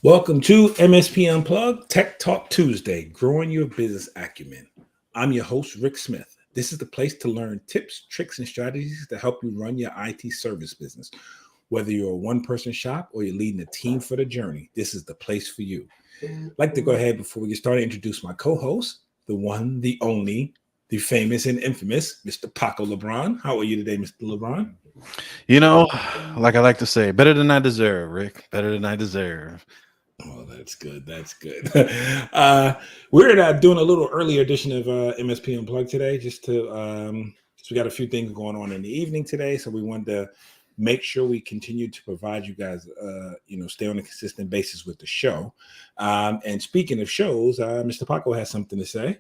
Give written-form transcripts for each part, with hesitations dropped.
Welcome to MSP Unplugged Tech Talk Tuesday, growing your business acumen. I'm your host, Rick Smith. This is the place to learn tips, tricks, and strategies to help you run your IT service business. Whether you're a one-person shop or you're leading a team for the journey, this is the place for you. I'd like to go ahead before we get started, introduce my co-host, the one, the only, the famous and infamous, Mr. Paco Lebron. How are you today, Mr. Lebron? Like I like to say, better than I deserve, Rick. Better than I deserve. Oh, that's good. That's good. We're doing a little earlier edition of MSP Unplugged today, just we got a few things going on in the evening today, so we wanted to make sure we continue to provide you guys, stay on a consistent basis with the show. And speaking of shows, Mr. Paco has something to say.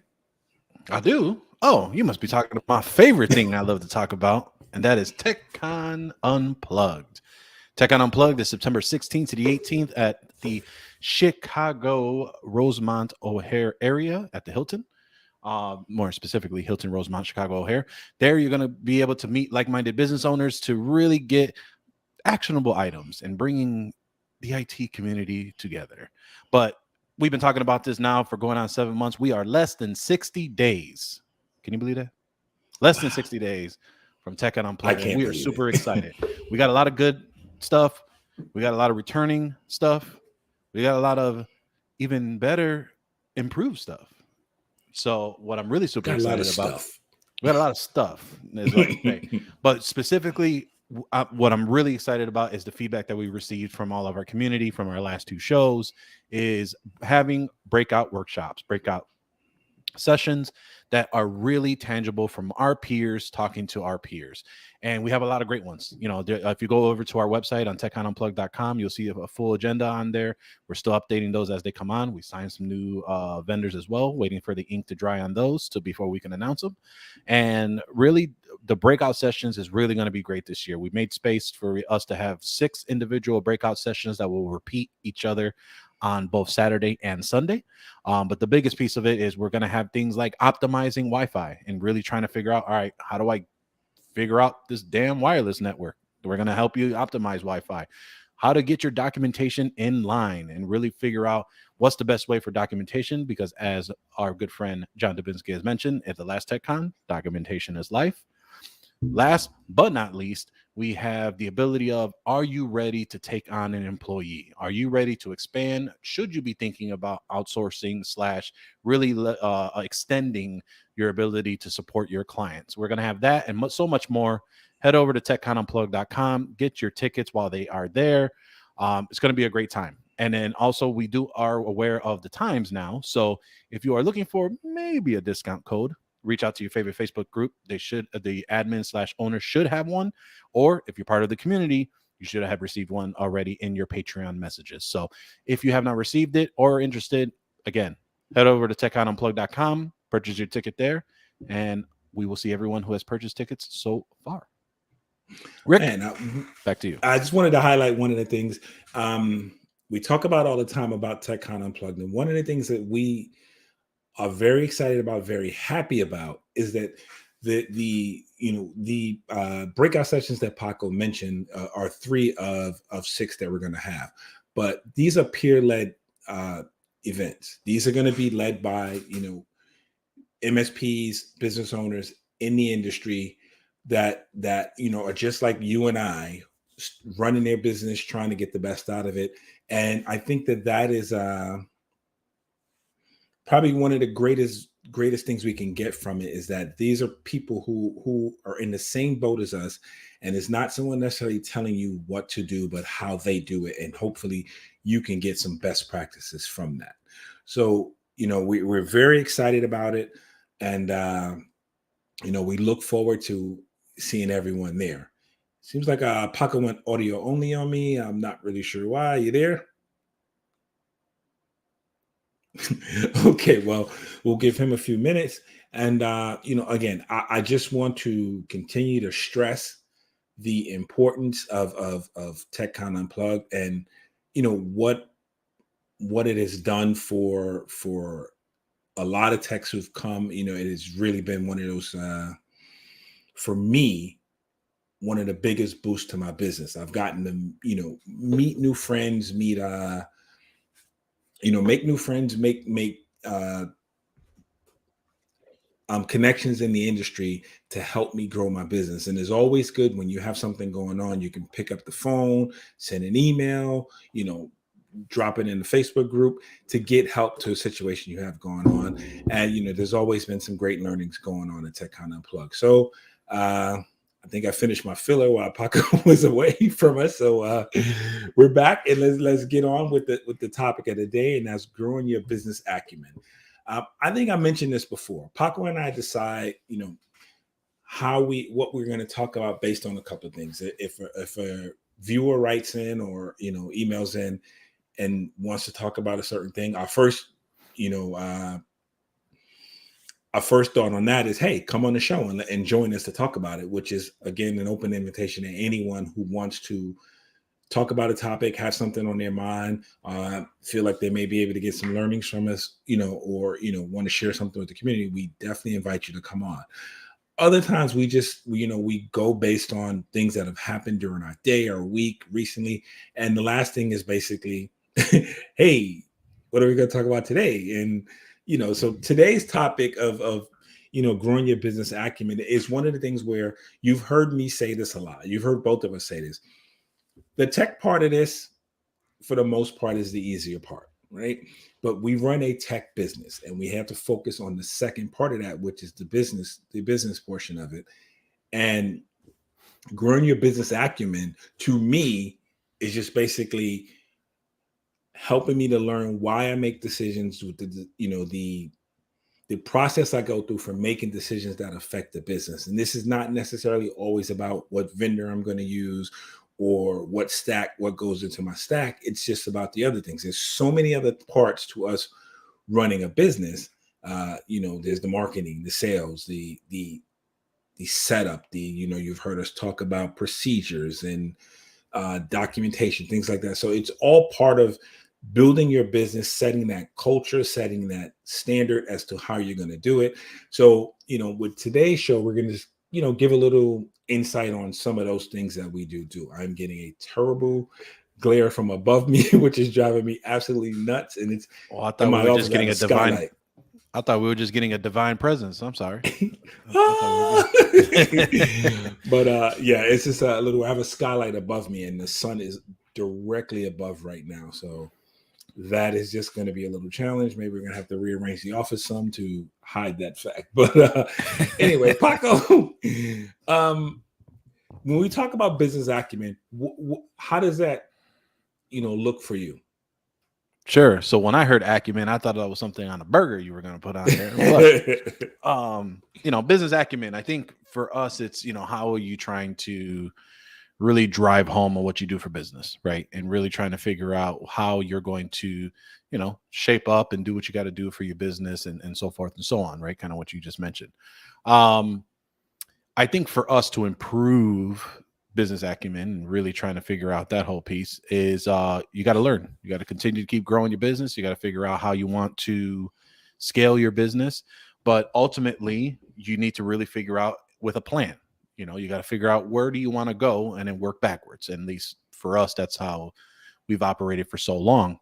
I do. Oh, you must be talking about my favorite thing I love to talk about, and that is TechCon Unplugged. TechCon Unplugged is September 16th to the 18th at the Chicago Rosemont O'Hare area at the Hilton. More specifically, Hilton Rosemont, Chicago O'Hare. There, you're going to be able to meet like-minded business owners to really get actionable items and bringing the IT community together. But we've been talking about this now for going on 7 months. We are less than 60 days. Can you believe that? Less than 60 days from TechCon Unplugged. And we are super excited. We got a lot of good stuff. We got a lot of returning stuff. We got a lot of even better improved stuff. So what I'm really super excited about, we got a lot of stuff, is what I say. But specifically, what I'm really excited about is the feedback that we received from all of our community from our last two shows is having breakout workshops, breakout sessions that are really tangible from our peers talking to our peers. And we have a lot of great ones. If you go over to our website on techconunplugged.com, you'll see a full agenda on there. We're still updating those as they come on. We signed some new vendors as well, waiting for the ink to dry on those before we can announce them. And really, the breakout sessions is really going to be great this year. We made space for us to have 6 individual breakout sessions that will repeat each other on both Saturday and Sunday. But the biggest piece of it is we're going to have things like optimizing Wi-Fi and really trying to figure out, all right, how do I figure out this damn wireless network? We're going to help you optimize Wi-Fi, how to get your documentation in line and really figure out what's the best way for documentation. Because as our good friend John Dubinsky has mentioned at the last TechCon, documentation is life. Last but not least, we have the ability of, are you ready to take on an employee? Are you ready to expand? Should you be thinking about outsourcing / really extending your ability to support your clients? We're going to have that and so much more. Head over to techconunplugged.com, get your tickets while they are there. It's going to be a great time. And then also we are aware of the times now. So if you are looking for maybe a discount code, reach out to your favorite Facebook group. The admin / owner should have one. Or if you're part of the community, you should have received one already in your Patreon messages. So if you have not received it or are interested, again, head over to techconunplugged.com, purchase your ticket there, and we will see everyone who has purchased tickets so far. Rick, back to you. I just wanted to highlight one of the things we talk about all the time about TechCon Unplugged. And one of the things that we are very excited about, very happy about, is that the breakout sessions that Paco mentioned are 3 of 6 that we're going to have. But these are peer-led events. These are going to be led by MSPs, business owners in the industry that are just like you and I, running their business, trying to get the best out of it. And I think that is probably one of the greatest things we can get from it, is that these are people who are in the same boat as us, and it's not someone necessarily telling you what to do, but how they do it. And hopefully you can get some best practices from that. So, we're very excited about it. And, we look forward to seeing everyone there. Seems like Paco went audio only on me. I'm not really sure why. You there? Okay, well, we'll give him a few minutes. And, again, I just want to continue to stress the importance of TechCon Unplugged and, what it has done for a lot of techs who've come. It has really been one of those, for me, one of the biggest boosts to my business. I've gotten to, meet new friends, meet make new friends, make connections in the industry to help me grow my business. And it's always good when you have something going on, you can pick up the phone, send an email, drop it in the Facebook group to get help to a situation you have going on. And, there's always been some great learnings going on at TechCon Unplugged. So I think I finished my filler while Paco was away from us. So we're back, and let's get on with the topic of the day, and that's growing your business acumen. I think I mentioned this before. Paco and I decide, what we're going to talk about based on a couple of things. If a viewer writes in or emails in and wants to talk about a certain thing, our first thought on that is, hey, come on the show and join us to talk about it, which is, again, an open invitation to anyone who wants to talk about a topic, have something on their mind, feel like they may be able to get some learnings from us, or want to share something with the community. We definitely invite you to come on. Other times we just, we go based on things that have happened during our day or week recently. And the last thing is basically, hey, what are we going to talk about today? And, so today's topic of growing your business acumen is one of the things where you've heard me say this a lot. You've heard both of us say this. The tech part of this, for the most part, is the easier part, right? But we run a tech business, and we have to focus on the second part of that, which is the business portion of it. And growing your business acumen, to me, is just basically helping me to learn why I make decisions with the process I go through for making decisions that affect the business. And this is not necessarily always about what vendor I'm going to use or what goes into my stack. It's just about the other things. There's so many other parts to us running a business. There's the marketing, the sales, the setup, you've heard us talk about procedures and documentation, things like that. So it's all part of building your business, setting that culture, setting that standard as to how you're going to do it. So, with today's show, we're going to give a little insight on some of those things that we do. I'm getting a terrible glare from above me, which is driving me absolutely nuts. And it's, I thought we were just getting a divine. I thought we were just getting a divine presence. I'm sorry. But it's just a little, I have a skylight above me and the sun is directly above right now. So that is just going to be a little challenge. Maybe we're going to have to rearrange the office some to hide that fact. But anyway, Paco, when we talk about business acumen, how does that, look for you? Sure. So when I heard acumen, I thought that was something on a burger you were going to put on there. But, business acumen, I think for us, it's, how are you trying to really drive home on what you do for business, right? And really trying to figure out how you're going to, shape up and do what you got to do for your business and so forth and so on, right? Kind of what you just mentioned. I think for us to improve business acumen and really trying to figure out that whole piece is you got to learn. You got to continue to keep growing your business. You got to figure out how you want to scale your business. But ultimately, you need to really figure out with a plan. You got to figure out where do you want to go and then work backwards. And at least for us, that's how we've operated for so long.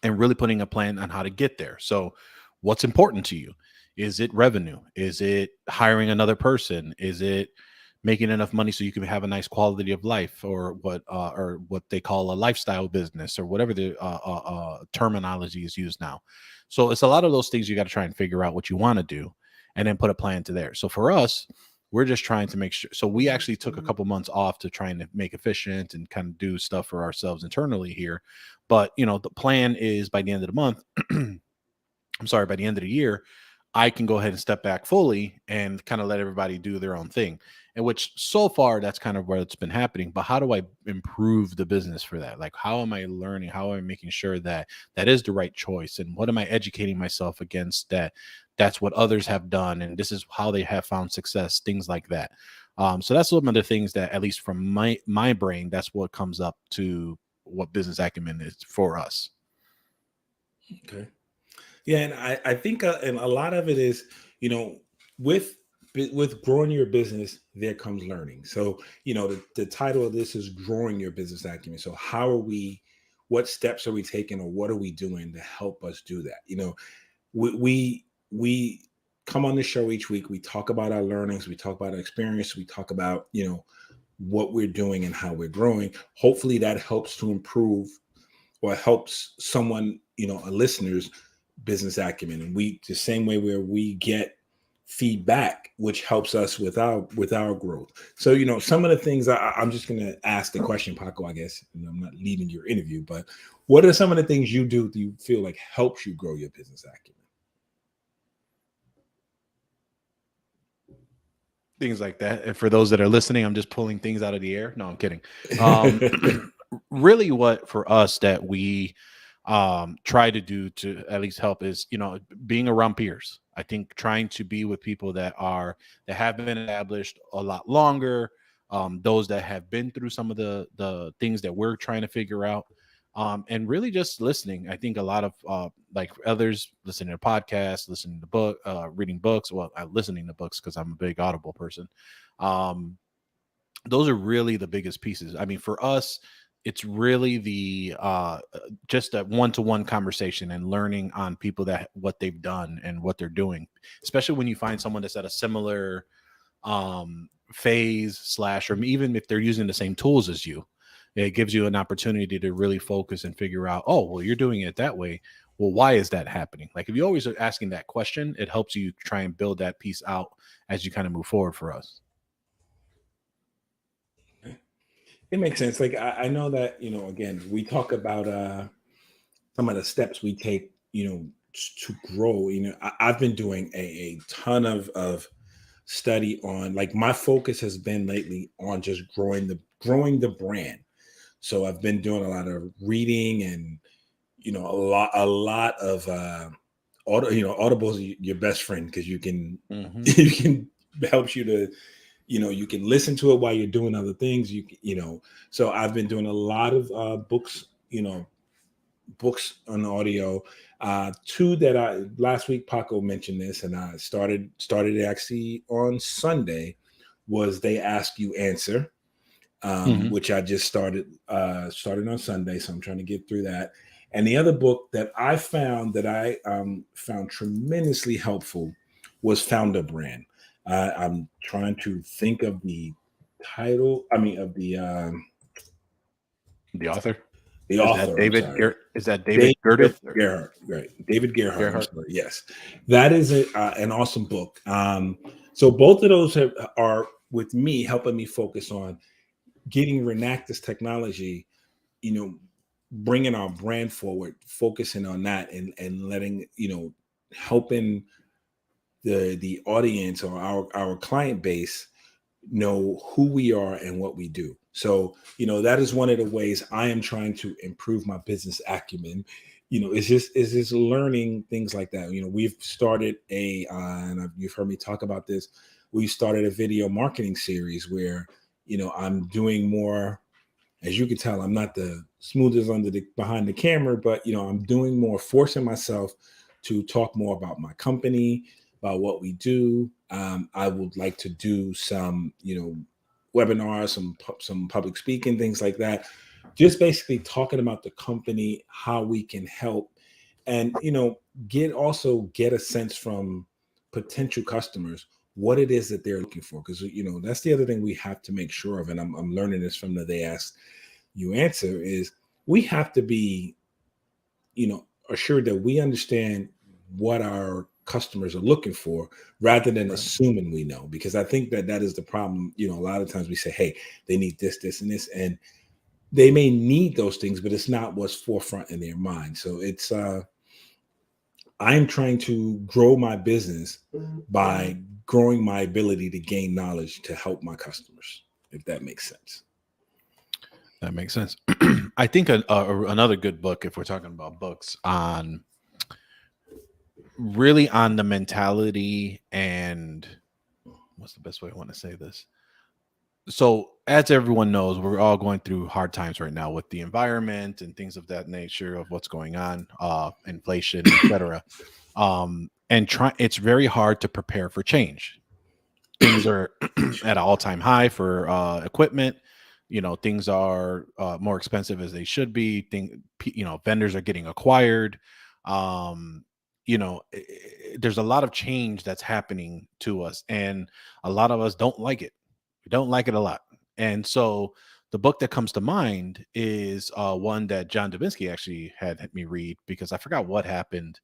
And really putting a plan on how to get there. So what's important to you? Is it revenue? Is it hiring another person? Is it making enough money so you can have a nice quality of life, or what they call a lifestyle business, or whatever the terminology is used now? So it's a lot of those things you got to try and figure out what you want to do and then put a plan to there. So for us, we're just trying to make sure. So we actually took a couple months off to try and make efficient and kind of do stuff for ourselves internally here. But, the plan is by the end of the month, by the end of the year, I can go ahead and step back fully and kind of let everybody do their own thing. And which so far, that's kind of where it's been happening. But how do I improve the business for that? Like, how am I learning? How am I making sure that that is the right choice? And what am I educating myself against that's what others have done, and this is how they have found success, things like that. So that's some of the things that, at least from my brain, that's what comes up to what business acumen is for us. Okay. Yeah, and I think and a lot of it is, with growing your business, there comes learning. So, the title of this is growing your business acumen. So how are we what steps are we taking, or what are we doing to help us do that? You know, we come on the show each week. We talk about our learnings. We talk about our experience. We talk about, you know, what we're doing and how we're growing. Hopefully that helps to improve or helps someone, you know, a listener's business acumen. And we, the same way where we get feedback, which helps us with our growth. So, you know, some of the things I'm just going to ask the question, Paco, I guess, and I'm not leading your interview, but what are some of the things you do that you feel like helps you grow your business acumen? Things like that. And for those that are listening, I'm just pulling things out of the air. No, I'm kidding. Really what for us that we try to do to at least help is, you know, being around peers. I think trying to be with people that have been established a lot longer, those that have been through some of the things that we're trying to figure out, and really just listening. I think a lot of like others listening to podcasts, listening to reading books. Well, listening to books because I'm a big Audible person. Those are really the biggest pieces. I mean, for us, it's really the just a one-to-one conversation and learning on people that what they've done and what they're doing, especially when you find someone that's at a similar phase / or even if they're using the same tools as you. It gives you an opportunity to really focus and figure out, oh, well, you're doing it that way. Well, why is that happening? Like if you always are asking that question, it helps you try and build that piece out as you kind of move forward for us. It makes sense. Like I know that, you know, again, we talk about some of the steps we take, you know, to grow. You know, I've been doing a ton of study on, like, my focus has been lately on just growing the brand. So I've been doing a lot of reading and, you know, a lot of Audible is your best friend because you can you can helps you to, you know, you can listen to it while you're doing other things. You know, so I've been doing a lot of books, you know, books on audio. Two that last week Paco mentioned this, and I started it actually on Sunday, was They Ask You Answer, which I just started on Sunday. So I'm trying to get through that. And the other book that I found found tremendously helpful was Founder Brand. I'm trying to think of the title. I mean, of the author. The author. Is that David Gerhardt? Gerhardt, right? David Gerhardt. Gerhardt. Yes, that is an awesome book. So both of those are with me, helping me focus on getting Renactus technology, you know, bringing our brand forward, focusing on that, and letting, you know, helping the audience or our client base know who we are and what we do. So, you know, that is one of the ways I am trying to improve my business acumen. You know, is just learning things like that. You know, we've started and you've heard me talk about this. We started a video marketing series where, you know, I'm doing more. As you can tell, I'm not the smoothest behind the camera, but, you know, I'm doing more, forcing myself to talk more about my company, about what we do. I would like to do some, you know, webinars, some public speaking, things like that. Just basically talking about the company, how we can help, and, you know, get a sense from potential customers what it is that they're looking for. Because, you know, that's the other thing we have to make sure of. And I'm learning this from the They Ask You Answer, is we have to be, you know, assured that we understand what our customers are looking for rather than assuming we know. Because I think that is the problem. You know, a lot of times we say, hey, they need this, this, and this, and they may need those things, but it's not what's forefront in their mind. So it's I'm trying to grow my business by growing my ability to gain knowledge to help my customers, if that makes sense. That makes sense. I think another good book, if we're talking about books, on the mentality and what's the best way I want to say this? So as everyone knows, we're all going through hard times right now with the environment and things of that nature of what's going on, inflation, etc. It's very hard to prepare for change. Things are at an all-time high for equipment. things are more expensive as they should be. Vendors are getting acquired. There's a lot of change that's happening to us, and a lot of us don't like it. We don't like it a lot. And so the book that comes to mind is one that John Davinsky actually had me read, because I forgot what happened.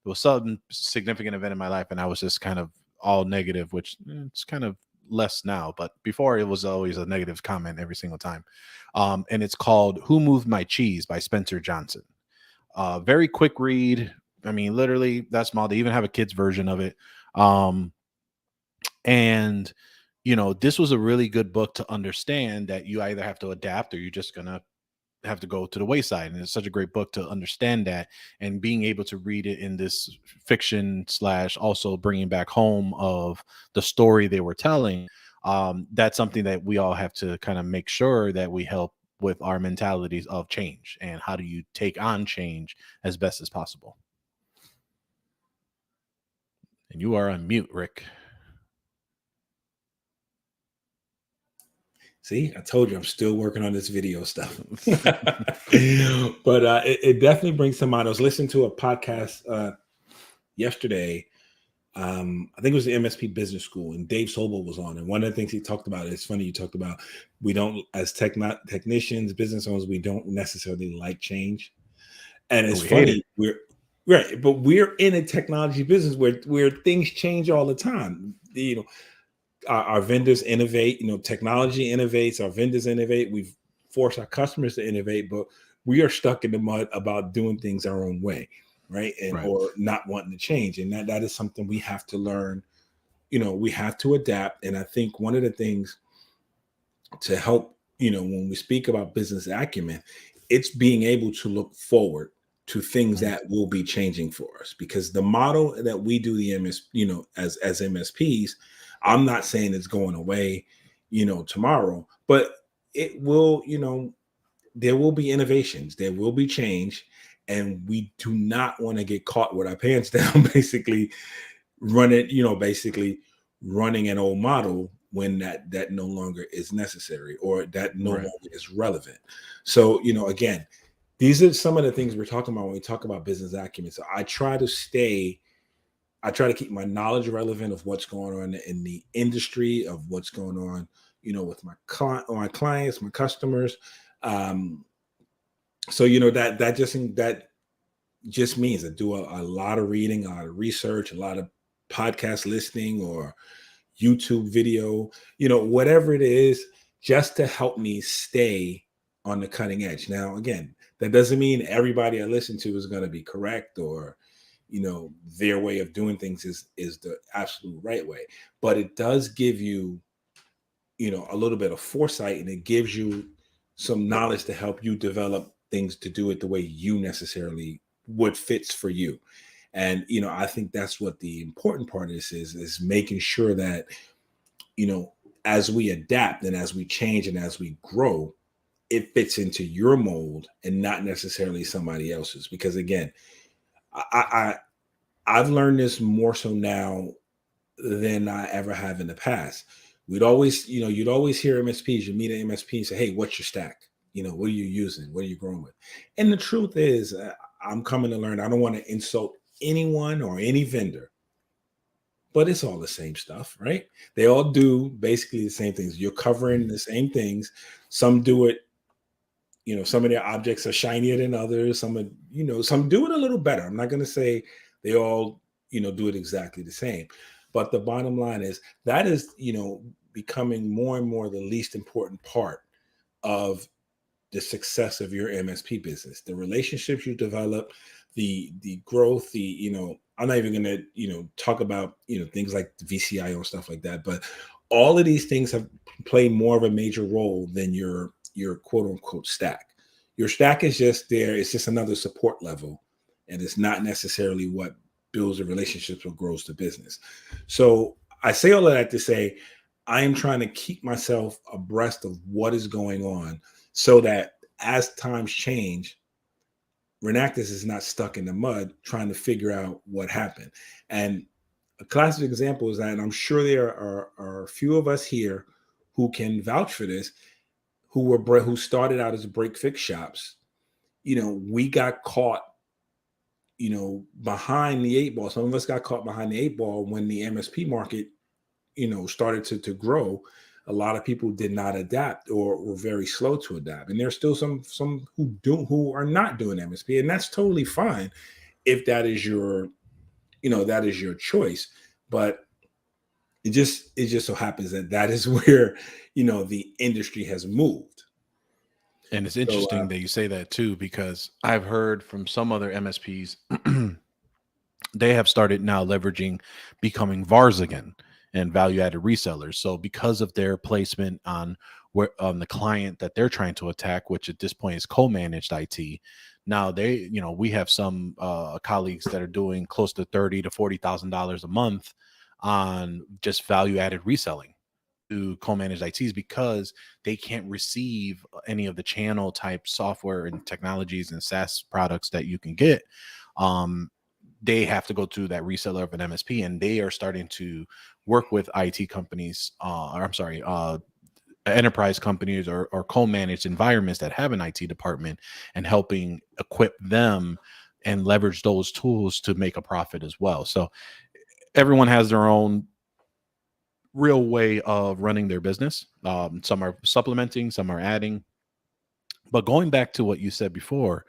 There was some significant event in my life, and I was just kind of all negative, which it's kind of less now, but before it was always a negative comment every single time. And it's called Who Moved My Cheese by Spencer Johnson. Very quick read. I mean, literally that small. They even have a kid's version of it. And this was a really good book to understand that you either have to adapt or you're just gonna have to go to the wayside. And it's such a great book to understand that, and being able to read it in this fiction / also bringing back home of the story they were telling. That's something that we all have to kind of make sure that we help with our mentalities of change, and how do you take on change as best as possible. And you are on mute, Rick. See, I told you I'm still working on this video stuff. But it definitely brings to mind. I was listening to a podcast yesterday. I think it was the MSP Business School, and Dave Sobel was on. And one of the things he talked about, it's funny you talked about, we don't, as technicians, business owners, we don't necessarily like change. And it's funny, we're right, but we're in a technology business where things change all the time. Our vendors innovate, technology innovates, our vendors innovate. We've forced our customers to innovate, but we are stuck in the mud about doing things our own way, right? Or not wanting to change. And that is something we have to learn. We have to adapt. And I think one of the things to help, when we speak about business acumen, it's being able to look forward to things that will be changing for us, because the model that we do the as MSPs, I'm not saying it's going away, tomorrow, but it will, there will be innovations, there will be change, and we do not want to get caught with our pants down, basically running an old model when that no longer is necessary, or that no longer is relevant. So, again, these are some of the things we're talking about when we talk about business acumen. So I try to keep my knowledge relevant of what's going on in the industry, of what's going on, with my clients, my customers. So, that just means I do a lot of reading, a lot of research, a lot of podcast listening or YouTube video, whatever it is, just to help me stay on the cutting edge. Now, again, that doesn't mean everybody I listen to is going to be correct, or their way of doing things is the absolute right way, but it does give you a little bit of foresight, and it gives you some knowledge to help you develop things to do it the way you necessarily what fits for you. And I think that's what the important part of this is making sure that as we adapt and as we change and as we grow, it fits into your mold and not necessarily somebody else's. Because again, I've learned this more so now than I ever have in the past. You'd always hear MSPs, you meet an MSP and say, hey, what's your stack? What are you using? What are you growing with? And the truth is, I'm coming to learn, I don't want to insult anyone or any vendor, but it's all the same stuff, right? They all do basically the same things. You're covering the same things. Some do it, some of their objects are shinier than others. Some do it a little better. I'm not going to say they all, do it exactly the same. But the bottom line is that is, becoming more and more the least important part of the success of your MSP business. The relationships you develop, the growth, I'm not even going to, talk about, things like the VCIO and stuff like that. But all of these things have played more of a major role than your quote unquote stack. Your stack is just there. It's just another support level. And it's not necessarily what builds the relationships or grows the business. So I say all of that to say, I am trying to keep myself abreast of what is going on so that as times change, Renactus is not stuck in the mud trying to figure out what happened. And a classic example is that, and I'm sure there are a few of us here who can vouch for this, who started out as break fix shops, we got caught, behind the eight ball. Some of us got caught behind the eight ball when the MSP market, started to grow. A lot of people did not adapt or were very slow to adapt. And there's still some who are not doing MSP. And that's totally fine if that is your, that is your choice. But it just so happens that is where, the industry has moved. And it's interesting that you say that too, because I've heard from some other MSPs, they have started now leveraging becoming VARs again and value-added resellers. So because of their placement on the client that they're trying to attack, which at this point is co-managed IT, now we have some colleagues that are doing close to $30,000 to $40,000 a month on just value-added reselling to co-managed ITs, because they can't receive any of the channel type software and technologies and SaaS products that you can get. They have to go through that reseller of an MSP, and they are starting to work with IT companies, enterprise companies or co-managed environments that have an IT department, and helping equip them and leverage those tools to make a profit as well. So everyone has their own real way of running their business. Some are supplementing, some are adding. But going back to what you said before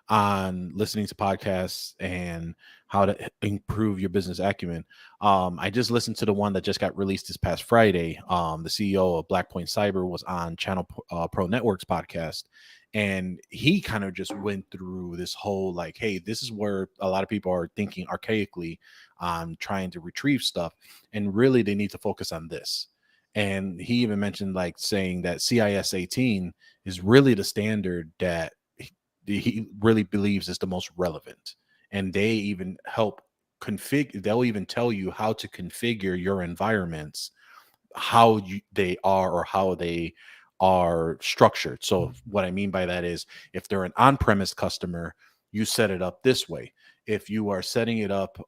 on listening to podcasts and how to improve your business acumen, I just listened to the one that just got released this past Friday. The CEO of Blackpoint Cyber was on Channel Pro Networks podcast, and he kind of just went through this whole like, hey, this is where a lot of people are thinking archaically on trying to retrieve stuff, and really they need to focus on this. And he even mentioned like saying that CIS 18 is really the standard that he really believes is the most relevant. And they even help configure, they'll even tell you how to configure your environments, how they are or how they are structured. So what I mean by that is, if they're an on-premise customer, you set it up this way. If you are setting it up,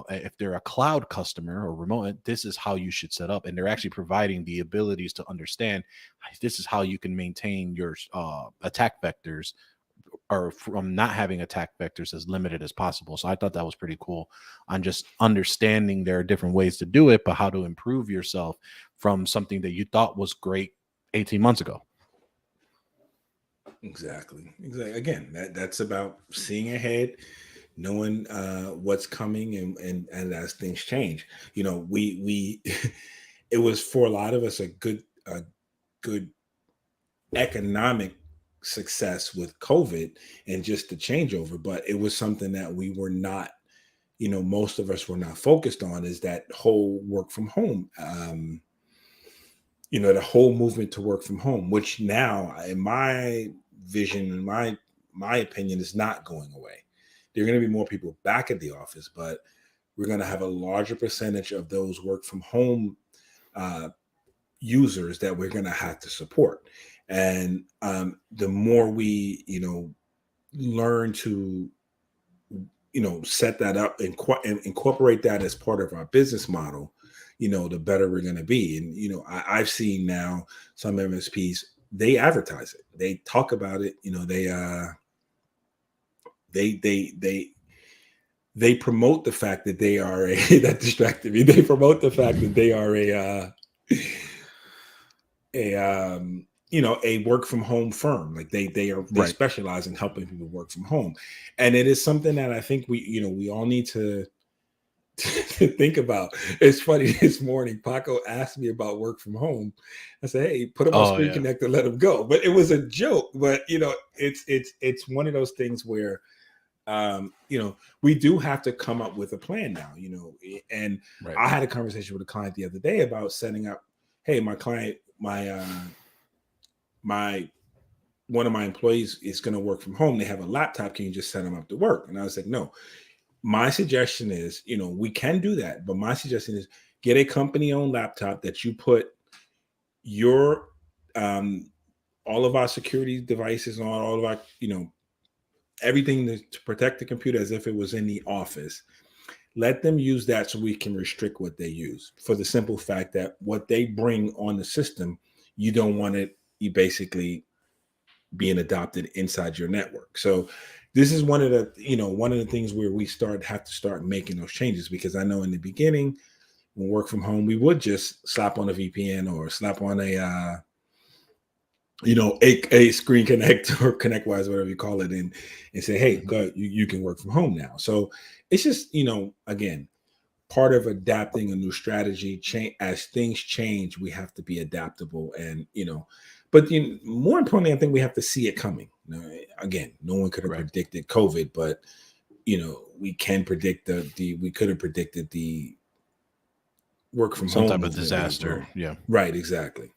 if they're a cloud customer or remote, this is how you should set up. And they're actually providing the abilities to understand this is how you can maintain your attack vectors, or from not having attack vectors as limited as possible. So I thought that was pretty cool on just understanding there are different ways to do it, but how to improve yourself from something that you thought was great 18 months ago. Exactly. Again, that's about seeing ahead, knowing what's coming, and as things change. We it was for a lot of us a good economic success with COVID and just the changeover, but it was something that we were not, most of us were not focused on, is that whole work from home. The whole movement to work from home, which now, in my vision, in my opinion, is not going away. There are going to be more people back at the office, but we're going to have a larger percentage of those work from home users that we're going to have to support. And the more we, learn to, set that up and incorporate that as part of our business model, the better we're going to be. And, I've seen now some MSPs, they advertise it. They talk about it. They promote the fact that they are that distracted me. They promote the fact that they are a work from home firm. Like they Right. specialize in helping people work from home. And it is something that I think we all need to think about. It's funny, this morning Paco asked me about work from home. I said, hey, put him on Screen Yeah. Connect and let him go. But it was a joke. But it's one of those things where we do have to come up with a plan now, and Right. I had a conversation with a client the other day about setting up, hey, my client, one of my employees is going to work from home. They have a laptop. Can you just set them up to work? And I was like, no. My suggestion is, we can do that, but my suggestion is get a company-owned laptop that you put your all of our security devices on, all of our, everything to protect the computer as if it was in the office. Let them use that so we can restrict what they use, for the simple fact that what they bring on the system, you don't want it basically being adopted inside your network. So this is one of the things where we have to start making those changes, because I know in the beginning when work from home, we would just slap on a VPN or slap on a screen connect or ConnectWise, whatever you call it, and say, hey, go, you can work from home now. So it's just, again, part of adapting a new strategy. As things change, we have to be adaptable, and but more importantly, I think we have to see it coming. Again, no one could have predicted COVID, but we can predict we could have predicted the work from home, some type of disaster. Yeah, right, exactly.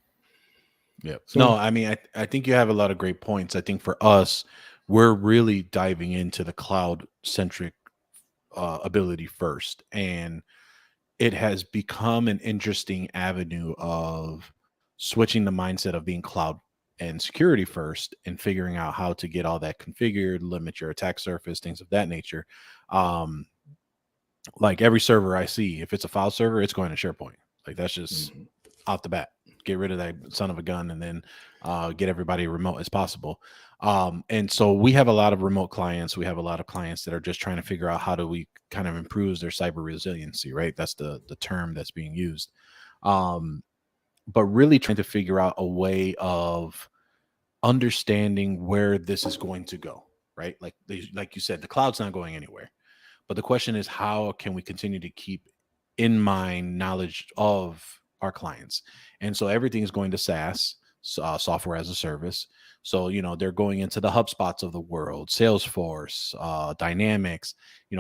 Yeah. So, no, I mean, I think you have a lot of great points. I think for us, we're really diving into the cloud-centric ability first, and it has become an interesting avenue of switching the mindset of being cloud and security first and figuring out how to get all that configured, limit your attack surface, things of that nature. Like every server I see, if it's a file server, it's going to SharePoint. Like that's just off the bat. Get rid of that son of a gun, and then get everybody remote as possible. And so we have a lot of remote clients. We have a lot of clients that are just trying to figure out how do we kind of improve their cyber resiliency, right? That's the term that's being used. But really trying to figure out a way of understanding where this is going to go, right? Like you said, the cloud's not going anywhere. But the question is, how can we continue to keep in mind knowledge of our clients? And so everything is going to SaaS, software as a service. So, they're going into the HubSpots of the world, Salesforce, Dynamics.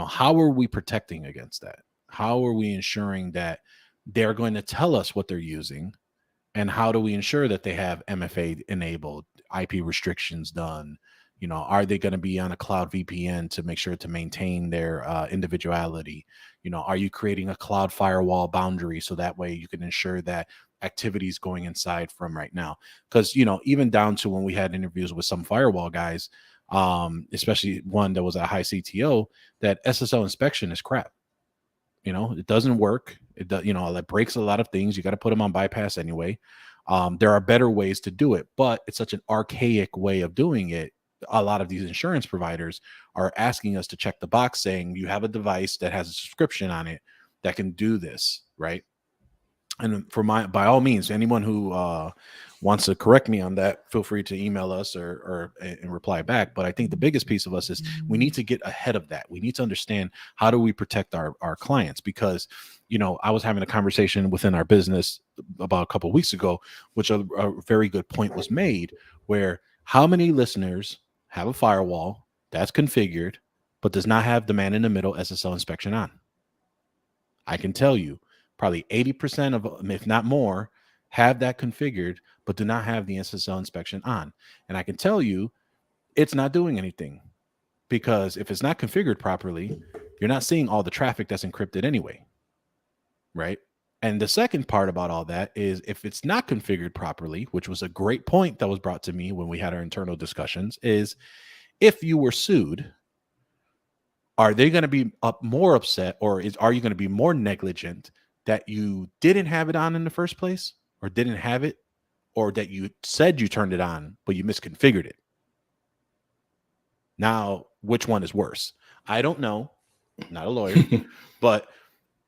How are we protecting against that? How are we ensuring that they're going to tell us what they're using? And how do we ensure that they have MFA enabled, IP restrictions done? Are they going to be on a cloud VPN to make sure to maintain their individuality? Are you creating a cloud firewall boundary so that way you can ensure that activities going inside from right now? Because, even down to when we had interviews with some firewall guys, especially one that was a high CTO, that SSL inspection is crap. It doesn't work. It does, it breaks a lot of things. You got to put them on bypass anyway. There are better ways to do it, but it's such an archaic way of doing it. A lot of these insurance providers are asking us to check the box saying you have a device that has a subscription on it that can do this, right? And by all means, anyone who wants to correct me on that, feel free to email us and reply back. But I think the biggest piece of us is we need to get ahead of that. We need to understand how do we protect our clients, because, I was having a conversation within our business about a couple of weeks ago, which a very good point was made, where how many listeners have a firewall that's configured, but does not have the man-in-the-middle SSL inspection on? I can tell you probably 80% of them, if not more, have that configured, but do not have the SSL inspection on. And I can tell you it's not doing anything, because if it's not configured properly, you're not seeing all the traffic that's encrypted anyway, right? And the second part about all that is if it's not configured properly, which was a great point that was brought to me when we had our internal discussions, is if you were sued, are they going to be more upset, or are you going to be more negligent that you didn't have it on in the first place, or didn't have it, or that you said you turned it on, but you misconfigured it? Now, which one is worse? I don't know. I'm not a lawyer, but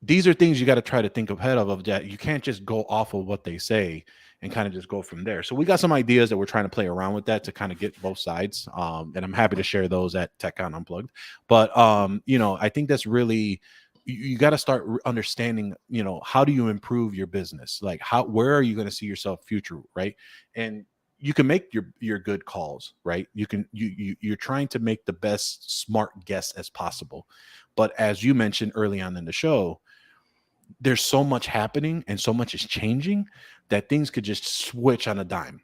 these are things you got to try to think ahead of that. You can't just go off of what they say and kind of just go from there. So we got some ideas that we're trying to play around with that to kind of get both sides. And I'm happy to share those at TechCon Unplugged. But, I think that's really, you got to start understanding, how do you improve your business? Like where are you going to see yourself future, right? And you can make your good calls, right? You're trying to make the best smart guess as possible. But as you mentioned early on in the show, there's so much happening and so much is changing that things could just switch on a dime.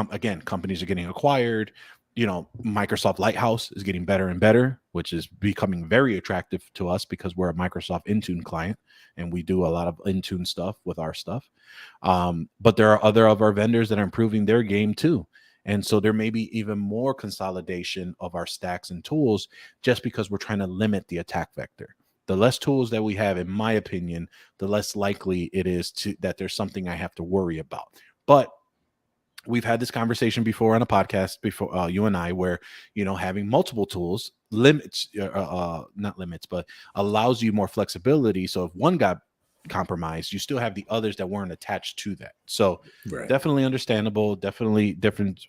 Again, companies are getting acquired. Microsoft Lighthouse is getting better and better, which is becoming very attractive to us because we're a Microsoft Intune client and we do a lot of Intune stuff with our stuff. But there are other of our vendors that are improving their game too. And so there may be even more consolidation of our stacks and tools just because we're trying to limit the attack vector. The less tools that we have, in my opinion, the less likely it is that there's something I have to worry about. But we've had this conversation before on a podcast before, you and I, where, having multiple tools limits, not limits, but allows you more flexibility. So if one got compromised, you still have the others that weren't attached to that. So Right. definitely understandable, definitely different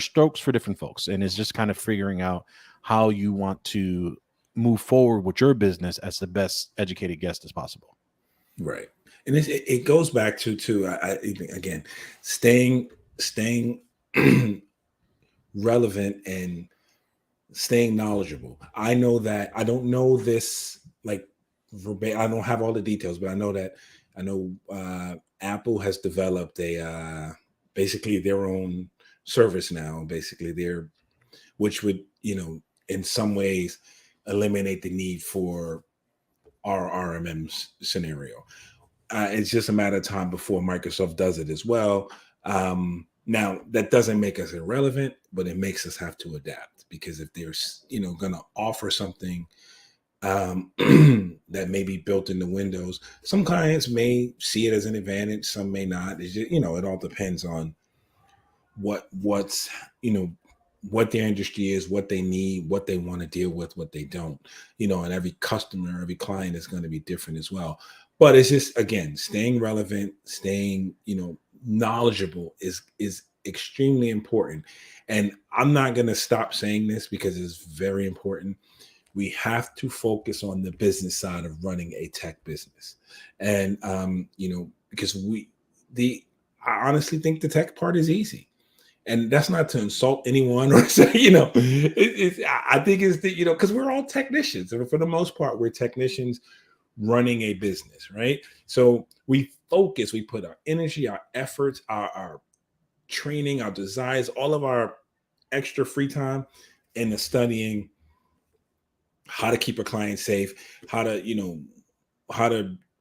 strokes for different folks. And it's just kind of figuring out how you want to move forward with your business as the best educated guest as possible. Right. And it goes back to again, staying relevant and staying knowledgeable. I know that I don't know this like verbatim. I don't have all the details, but I know Apple has developed basically their own service now, which would, in some ways eliminate the need for our RMM scenario. It's just a matter of time before Microsoft does it as well. Now, that doesn't make us irrelevant, but it makes us have to adapt, because if they're, going to offer something that may be built into Windows, some clients may see it as an advantage, some may not. It's just, it all depends on what's what their industry is, what they need, what they want to deal with, what they don't, and every customer, every client is going to be different as well. But it's just, again, staying relevant, staying, knowledgeable is extremely important. And I'm not going to stop saying this because it's very important. We have to focus on the business side of running a tech business. And, because I honestly think the tech part is easy. And that's not to insult anyone or say, I think it's because we're all technicians. And for the most part, we're technicians running a business, right? So we focus, we put our energy, our efforts, our training, our desires, all of our extra free time into studying how to keep a client safe,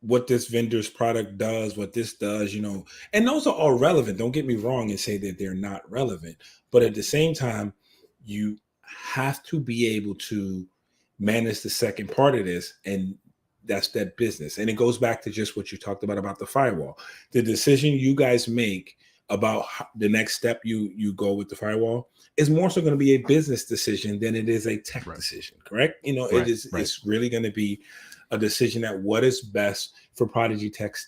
what this vendor's product does, what this does, and those are all relevant. Don't get me wrong and say that they're not relevant, but at the same time, you have to be able to manage the second part of this, and that's that business. And it goes back to just what you talked about the firewall. The decision you guys make about the next step you go with the firewall is more so going to be a business decision than it is a tech decision, correct? It's really going to be a decision at what is best for ProdigyTeks.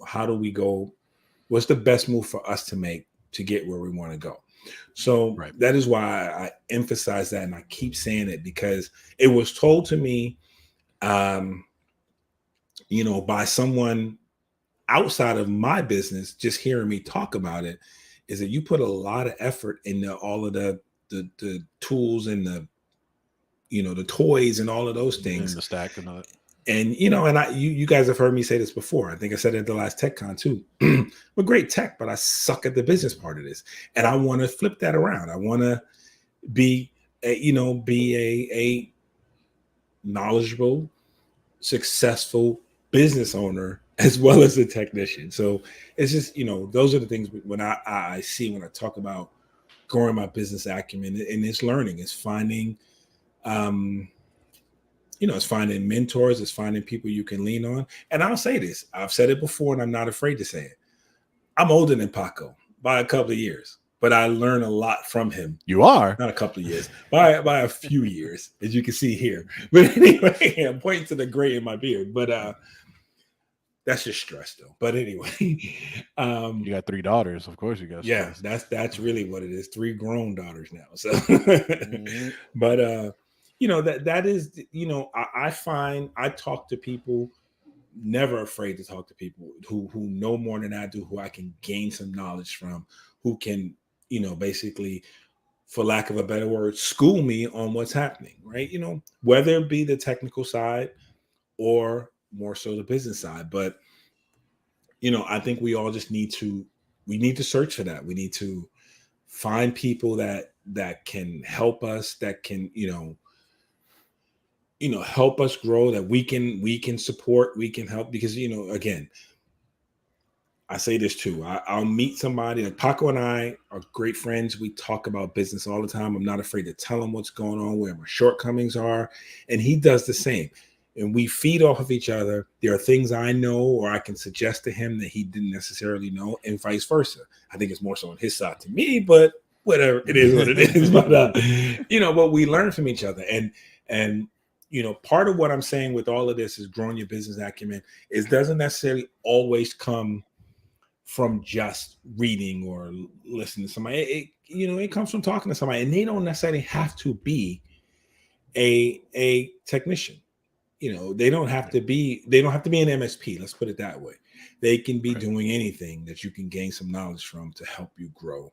How do we go? What's the best move for us to make to get where we want to go? So that is why I emphasize that, and I keep saying it, because it was told to me, by someone outside of my business, just hearing me talk about it, is that you put a lot of effort into all of the tools and the toys and all of those things, and the stack and all that. And you guys have heard me say this before. I think I said it at the last TechCon too. I'm a great tech, but I suck at the business part of this, and I want to flip that around. I want to be a knowledgeable, successful business owner as well as a technician. So it's just, those are the things when I see when I talk about growing my business acumen, and it's learning, it's finding, it's finding mentors, it's finding people you can lean on. And I'll say this, I've said it before and I'm not afraid to say it. I'm older than Paco by a couple of years, but I learn a lot from him. You are? Not a couple of years, by a few years, as you can see here. But anyway, I'm pointing to the gray in my beard, but that's just stress though. But anyway, you got 3 daughters, of course you got stress. Yeah, that's really what it is. 3 grown daughters now. So but that is, I find I talk to people, never afraid to talk to people who know more than I do, who I can gain some knowledge from, who can, basically, for lack of a better word, school me on what's happening, right? Whether it be the technical side or more so the business side. But, I think we all just need to search for that. We need to find people that can help us, that can, help us grow, that we can support, we can help. Because, again, I say this too. I'll meet somebody like Paco and I are great friends. We talk about business all the time. I'm not afraid to tell him what's going on, where my shortcomings are. And he does the same. and we feed off of each other. There are things I know or I can suggest to him that he didn't necessarily know, and vice versa. I think it's more so on his side to me, but whatever, it is what it is. But but we learn from each other, and part of what I'm saying with all of this is growing your business acumen. It doesn't necessarily always come from just reading or listening to somebody. It comes from talking to somebody, and they don't necessarily have to be a technician. They don't have to be an MSP. Let's put it that way. They can be doing anything that you can gain some knowledge from to help you grow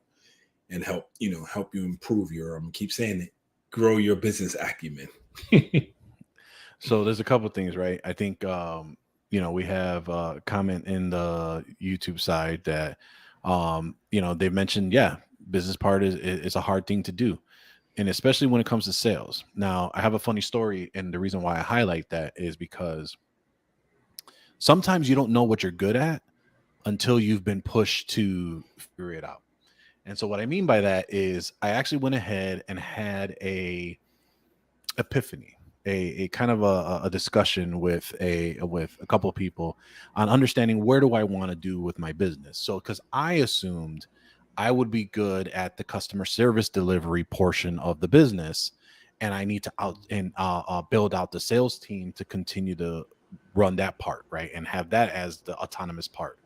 and help you improve your, I'm gonna keep saying it, grow your business acumen. So there's a couple of things, right? I think we have a comment in the YouTube side that they've mentioned, business part is a hard thing to do, and especially when it comes to sales. Now, I have a funny story, and the reason why I highlight that is because sometimes you don't know what you're good at until you've been pushed to figure it out. And so what I mean by that is I actually went ahead and had a epiphany, a kind of a discussion with a couple of people on understanding where do I want to do with my business. So because I assumed I would be good at the customer service delivery portion of the business, and I need to build out the sales team to continue to run that part, right, and have that as the autonomous part.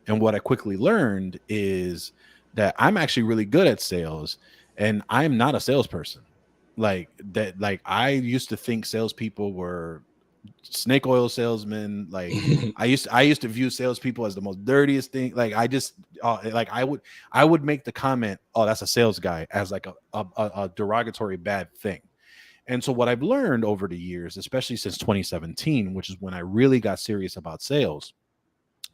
And what I quickly learned is that I'm actually really good at sales, and I'm not a salesperson. Like that, like I used to think salespeople were snake oil salesmen. Like I used to view salespeople as the most dirtiest thing. Like I just I would make the comment, "Oh, that's a sales guy," as like a derogatory bad thing. And so what I've learned over the years, especially since 2017, which is when I really got serious about sales,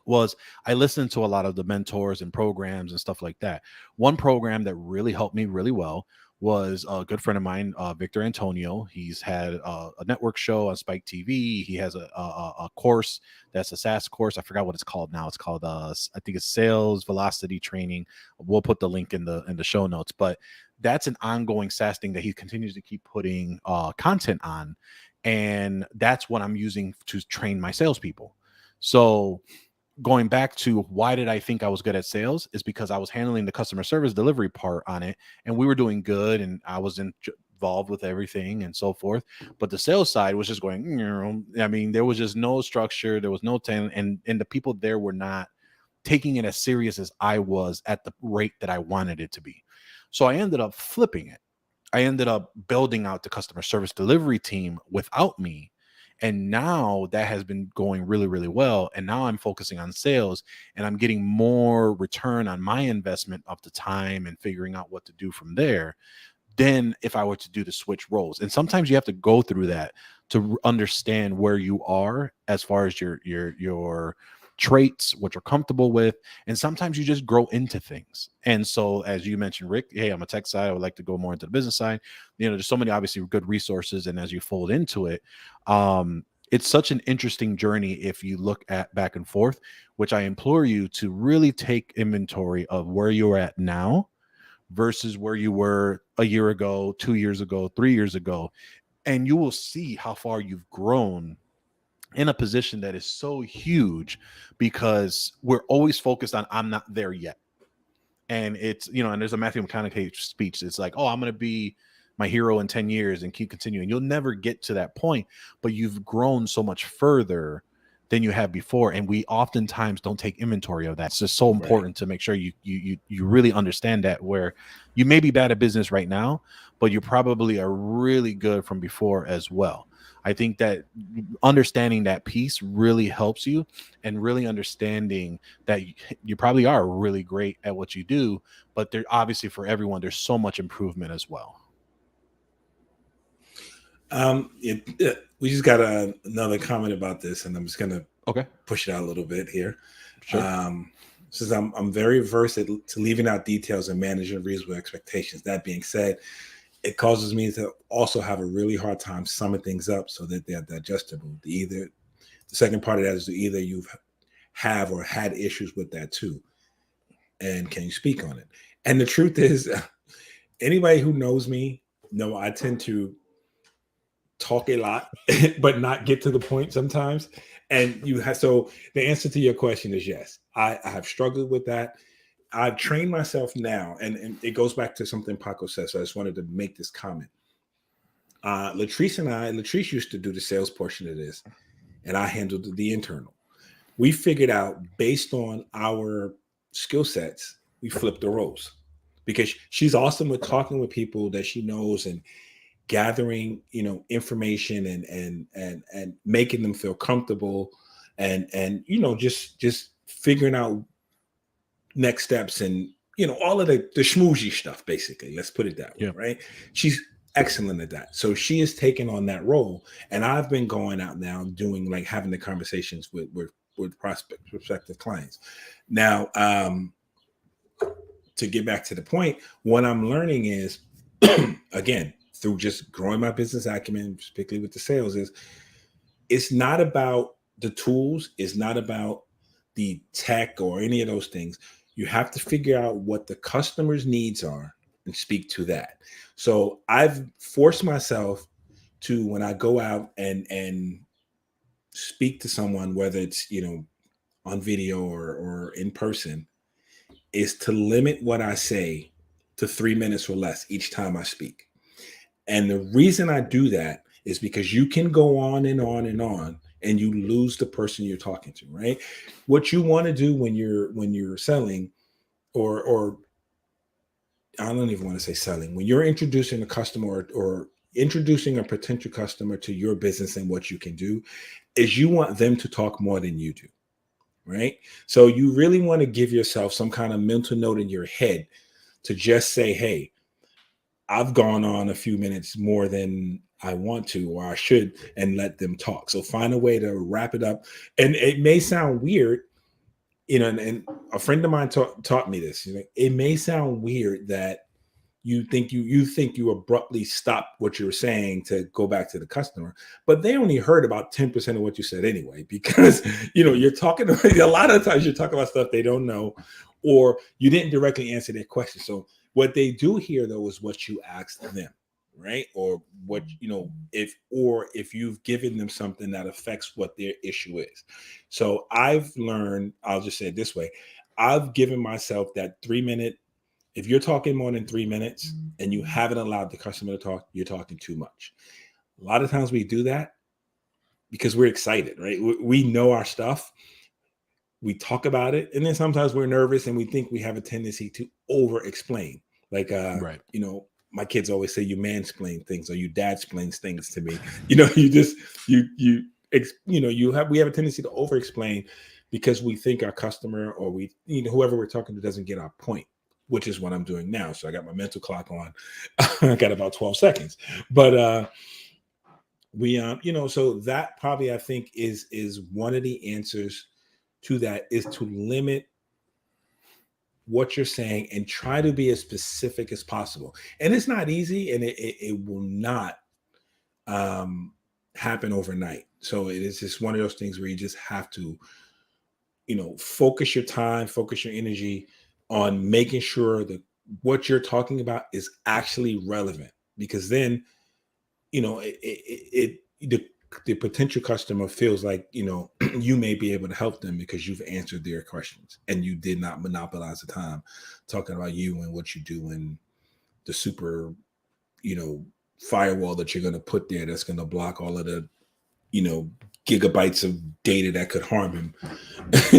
was I listened to a lot of the mentors and programs and stuff like that. One program that really helped me really well was a good friend of mine, Victor Antonio. He's had a network show on Spike TV. He has a course that's a SaaS course. I forgot what it's called now. It's called I think it's Sales Velocity Training. We'll put the link in the show notes. But that's an ongoing SaaS thing that he continues to keep putting content on, and that's what I'm using to train my salespeople. So going back to why did I think I was good at sales is because I was handling the customer service delivery part on it, and we were doing good, and I was involved with everything and so forth. But the sales side was just going, I mean, there was just no structure, there was no talent, and the people there were not taking it as serious as I was at the rate that I wanted it to be. So I ended up flipping it. I ended up building out the customer service delivery team without me. And now that has been going really, really well. And now I'm focusing on sales, and I'm getting more return on my investment of the time and figuring out what to do from there than if I were to do the switch roles. And sometimes you have to go through that to understand where you are as far as your traits, what you're comfortable with. And sometimes you just grow into things. And so, as you mentioned, Rick, hey, I'm a tech side. I would like to go more into the business side. There's so many obviously good resources. And as you fold into it, it's such an interesting journey if you look at back and forth, which I implore you to really take inventory of where you're at now versus where you were a year ago, 2 years ago, 3 years ago. And you will see how far you've grown in a position that is so huge, because we're always focused on I'm not there yet. And it's, and there's a Matthew McConaughey speech. It's like, oh, I'm going to be my hero in 10 years and keep continuing. You'll never get to that point, but you've grown so much further than you have before. And we oftentimes don't take inventory of that. It's just so important to make sure you really understand that, where you may be bad at business right now, but you probably are really good from before as well. I think that understanding that piece really helps you, and really understanding that you probably are really great at what you do, but there obviously for everyone, there's so much improvement as well. We just got another comment about this, and I'm just gonna push it out a little bit here. Sure. Says I'm very versed to leaving out details and managing reasonable expectations. That being said, it causes me to also have a really hard time summing things up so that they're digestible. The second part of that is either you have or had issues with that too, and can you speak on it? And the truth is, anybody who knows me know I tend to talk a lot, but not get to the point sometimes. And you have, so the answer to your question is yes. I have struggled with that. I've trained myself now, and it goes back to something Paco said. So I just wanted to make this comment. Latrice used to do the sales portion of this, and I handled the internal. We figured out based on our skill sets, we flipped the roles because she's awesome with talking with people that she knows and gathering, information and making them feel comfortable and just figuring out next steps and all of the schmoozy stuff, basically. Let's put it that way, right? She's excellent at that. So she has taken on that role, and I've been going out now doing like having the conversations with prospective clients. Now, to get back to the point, what I'm learning is, again, through just growing my business acumen, particularly with the sales, is it's not about the tools, it's not about the tech or any of those things. You have to figure out what the customer's needs are and speak to that. So I've forced myself to, when I go out and speak to someone, whether it's on video or in person, is to limit what I say to 3 minutes or less each time I speak. And the reason I do that is because you can go on and on and on and you lose the person you're talking to, right? What you want to do when you're selling, or I don't even want to say selling, when you're introducing a customer or introducing a potential customer to your business and what you can do, is you want them to talk more than you do, right? So you really want to give yourself some kind of mental note in your head to just say, hey, I've gone on a few minutes more than I want to or I should, and let them talk. So find a way to wrap it up. And it may sound weird, and a friend of mine taught me this. It may sound weird that you think you abruptly stop what you're saying to go back to the customer, but they only heard about 10% of what you said anyway, because you're talking a lot of times you're talking about stuff they don't know, or you didn't directly answer their question. So what they do hear though is what you asked them, right? Or what if you've given them something that affects what their issue is. So I've learned, I'll just say it this way, I've given myself that 3 minute. If you're talking more than 3 minutes and you haven't allowed the customer to talk, you're talking too much. A lot of times we do that because we're excited, right? We know our stuff. We talk about it. And then sometimes we're nervous and we think we have a tendency to over explain. Like, Right. My kids always say you mansplain things or you dadsplains things to me. We have a tendency to over explain because we think our customer or whoever we're talking to doesn't get our point, which is what I'm doing now. So I got my mental clock on. I got about 12 seconds, but so that probably I think is one of the answers to that, is to limit what you're saying and try to be as specific as possible. And it's not easy, and it will not happen overnight. So it is just one of those things where you just have to, focus your time, focus your energy on making sure that what you're talking about is actually relevant, because then, the potential customer feels like, you may be able to help them because you've answered their questions and you did not monopolize the time talking about you and what you do and the super, firewall that you're going to put there that's going to block all of the, gigabytes of data that could harm him.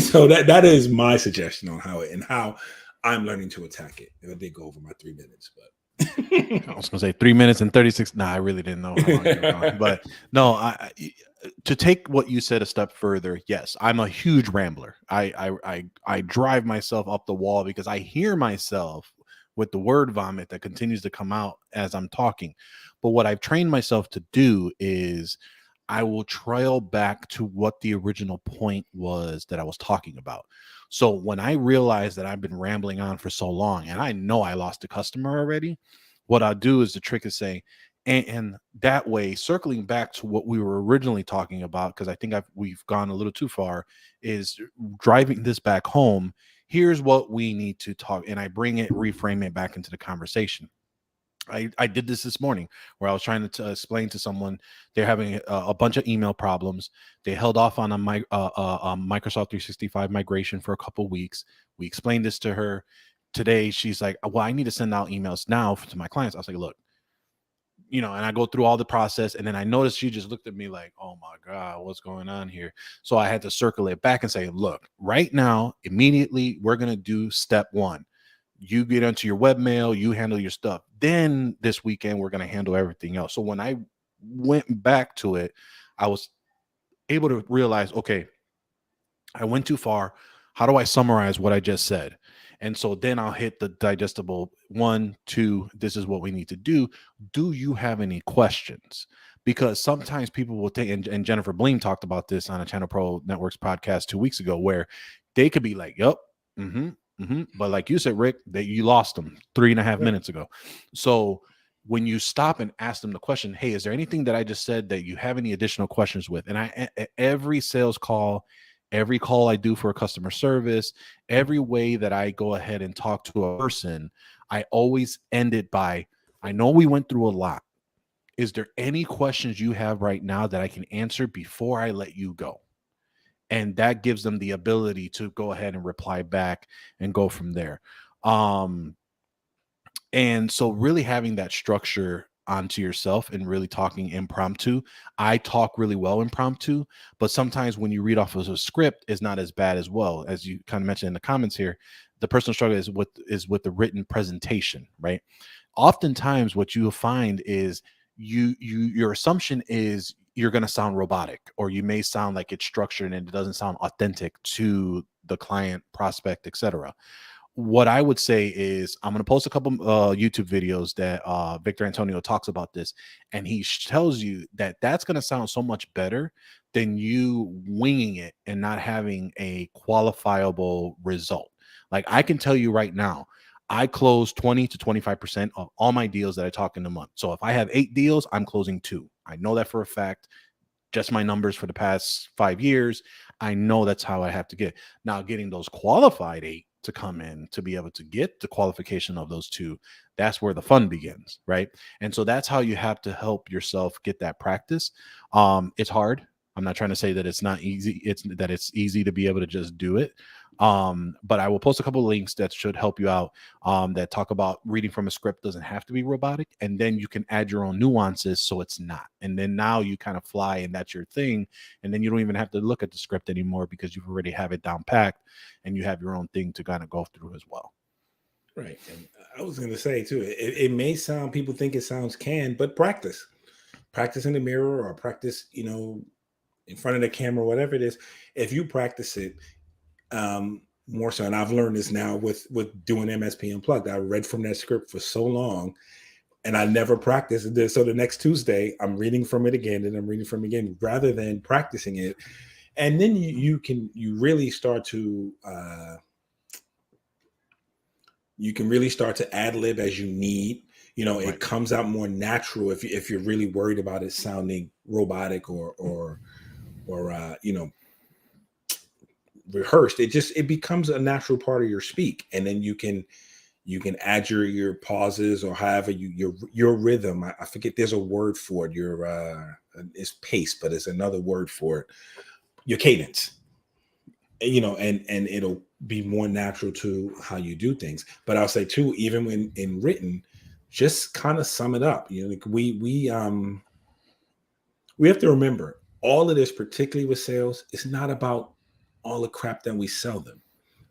So that is my suggestion on how I'm learning to attack it. And I did go over my 3 minutes, but I was gonna say 3 minutes and 36. Nah, I really didn't know how long you were going. But no, to take what you said a step further, yes, I'm a huge rambler. I drive myself up the wall because I hear myself with the word vomit that continues to come out as I'm talking. But what I've trained myself to do is I will trail back to what the original point was that I was talking about. So when I realize that I've been rambling on for so long and I know I lost a customer already, what I'll do is the trick is saying, and that way, circling back to what we were originally talking about, because I think we've gone a little too far, is driving this back home. Here's what we need to talk, and I reframe it back into the conversation. I did this morning where I was trying to explain to someone they're having a bunch of email problems. They held off on a Microsoft 365 migration for a couple of weeks. We explained this to her. Today, she's like, well, I need to send out emails now to my clients. I was like, look, and I go through all the process, and then I noticed she just looked at me like, oh my God, what's going on here? So I had to circle it back and say, look, right now, immediately, we're going to do step one. You get into your webmail, you handle your stuff. Then this weekend, we're going to handle everything else. So when I went back to it, I was able to realize, okay, I went too far. How do I summarize what I just said? And so then I'll hit the digestible 1, 2, this is what we need to do. Do you have any questions? Because sometimes people will take, and Jennifer Bleem talked about this on a Channel Pro Networks podcast 2 weeks ago, where they could be like, yep, but like you said, Rick, that you lost them 3.5 minutes ago. So when you stop and ask them the question, hey, is there anything that I just said that you have any additional questions with? And every sales call, every call I do for a customer service, every way that I go ahead and talk to a person, I always end it by, I know we went through a lot. Is there any questions you have right now that I can answer before I let you go? And that gives them the ability to go ahead and reply back and go from there. And so really having that structure onto yourself and really talking impromptu. I talk really well impromptu, but sometimes when you read off of a script, it's not as bad as well. As you kind of mentioned in the comments here, the personal struggle is with the written presentation, right? Oftentimes what you'll find is your assumption is you're going to sound robotic, or you may sound like it's structured and it doesn't sound authentic to the client, prospect, etc. What I would say is I'm going to post a couple YouTube videos that Victor Antonio talks about this, and he tells you that that's going to sound so much better than you winging it and not having a qualifiable result. Like I can tell you right now, I close 20 to 25% of all my deals that I talk in a month. So if I have 8 deals, I'm closing 2. I know that for a fact. Just my numbers for the past 5 years. I know that's how I have to get. Now getting those qualified 8 to come in to be able to get the qualification of those 2, that's where the fun begins, right? And so that's how you have to help yourself get that practice. It's hard. I'm not trying to say that it's not easy. It's that it's easy to be able to just do it. But I will post a couple of links that should help you out, that talk about reading from a script doesn't have to be robotic, and then you can add your own nuances so it's not. And then now you kind of fly and that's your thing. And then you don't even have to look at the script anymore because you already have it down packed and you have your own thing to kind of go through as well. Right. And I was going to say too, it may sound, people think it sounds canned, but practice in the mirror, or practice, in front of the camera, whatever it is. If you practice it, more so, and I've learned this now with doing MSP Unplugged. I read from that script for so long, and I never practiced it. So the next Tuesday, I'm reading from it again, and I'm reading from it again, rather than practicing it. And then you really start to ad-lib as you need. Right. It comes out more natural if you're really worried about it sounding robotic or rehearsed. It becomes a natural part of your speak, and then you can add your pauses, or however your rhythm. I forget, there's a word for it. It's pace, but it's another word for it. Your cadence, and it'll be more natural to how you do things. But I'll say too, even when in written, just kind of sum it up. We have to remember all of this, particularly with sales. It's not about all the crap that we sell them,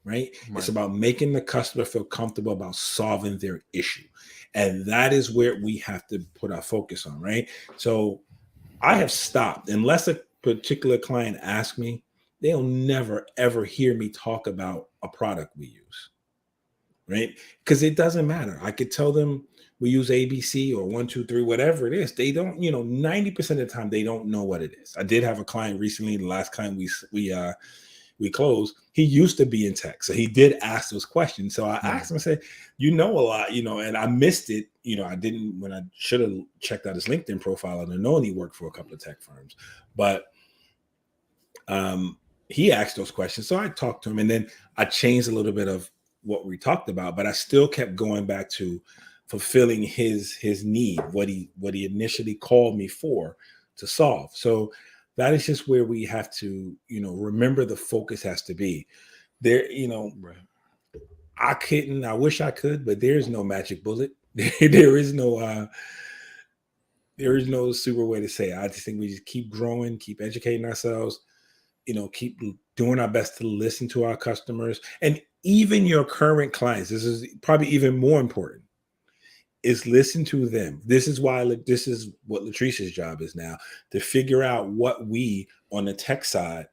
right? It's about making the customer feel comfortable about solving their issue. And that is where we have to put our focus on, right? So I have stopped, unless a particular client asks me, they'll never, ever hear me talk about a product we use, right? Because it doesn't matter. I could tell them we use ABC or 1, 2, 3, whatever it is. They don't, 90% of the time, they don't know what it is. I did have a client recently, the last client we closed, he used to be in tech. So he did ask those questions. So I asked him, I said, a lot, and I missed it. I didn't, when I should have checked out his LinkedIn profile and known he worked for a couple of tech firms. But he asked those questions. So I talked to him, and then I changed a little bit of what we talked about, but I still kept going back to fulfilling his need, what he initially called me for to solve. So that is just where we have to, remember the focus has to be there. Right. I wish I could, but there's no magic bullet. there is no super way to say it. I just think we just keep growing, keep educating ourselves, keep doing our best to listen to our customers and even your current clients. This is probably even more important, is listen to them. This is what Latrice's job is now, to figure out what we on the tech side,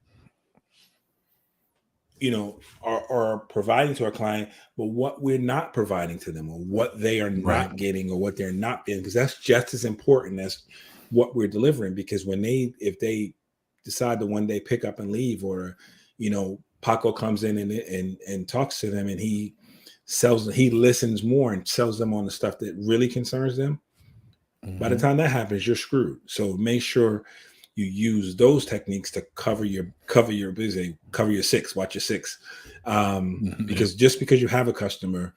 are providing to our client, but what we're not providing to them, or what they are not getting, or what they're not getting, because that's just as important as what we're delivering. Because if they decide to one day pick up and leave, or Paco comes in and talks to them, and he listens more and sells them on the stuff that really concerns them. By the time that happens, you're screwed. So make sure you use those techniques to cover your busy, cover your six, watch your six. Because just because you have a customer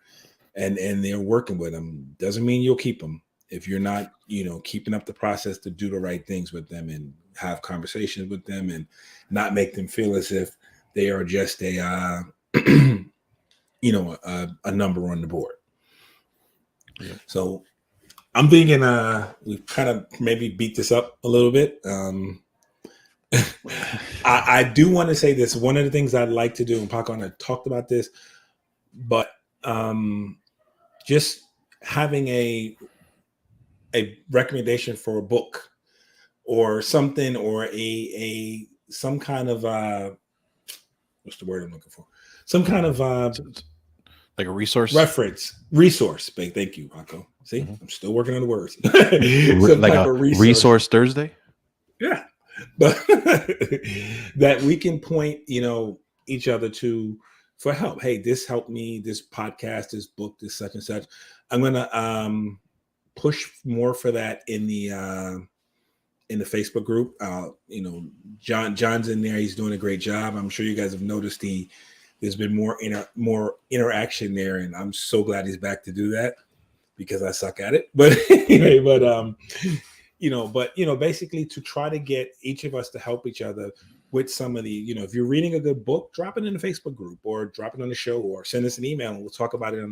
and they're working with them doesn't mean you'll keep them if you're not, keeping up the process to do the right things with them and have conversations with them and not make them feel as if they are just a number on the board. Yeah. So I'm thinking we've kind of maybe beat this up a little bit. I do want to say this. One of the things I'd like to do, and Paco and I talked about this, but just having a recommendation for a book or something, or some kind of what's the word I'm looking for? Some kind of like a resource. Resource. Thank you, Paco. See, I'm still working on the words. Like a resource Thursday. Yeah, but that we can point, each other to for help. Hey, this helped me. This podcast, this book, this such and such. I'm gonna push more for that in the Facebook group. John's in there. He's doing a great job. I'm sure you guys have noticed there's been more interaction there, and I'm so glad he's back to do that, because I suck at it. But anyway, basically to try to get each of us to help each other with some of the, if you're reading a good book, drop it in the Facebook group, or drop it on the show, or send us an email, and we'll talk about it